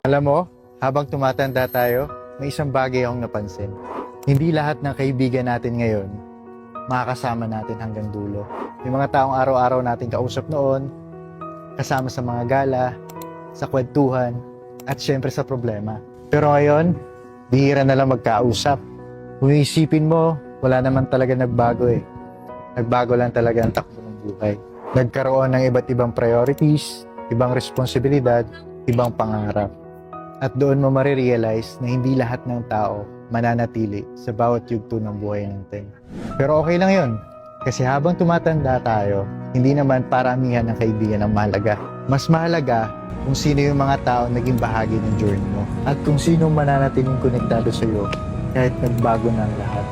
Alam mo, habang tumatanda tayo, may isang bagay akong napansin. Hindi lahat ng kaibigan natin ngayon makakasama natin hanggang dulo. Yung mga taong araw-araw natin kausap noon, kasama sa mga gala, sa kwentuhan, at syempre sa problema. Pero ngayon, bihira na lang magkausap. Kung iisipin mo, wala naman talaga nagbago eh. Nagbago lang talaga ang takbo ng buhay. Nagkaroon ng iba't ibang priorities, ibang responsibilidad, ibang pangarap. At doon mo marirealize na hindi lahat ng tao mananatili sa bawat yugto ng buhay natin. Pero okay lang yun. Kasi habang tumatanda tayo, hindi naman paramihan ng kaibigan ang mahalaga. Mas mahalaga kung sino yung mga tao naging bahagi ng journey mo. At kung sino mananatiling konektado sa iyo kahit nagbago na ang lahat.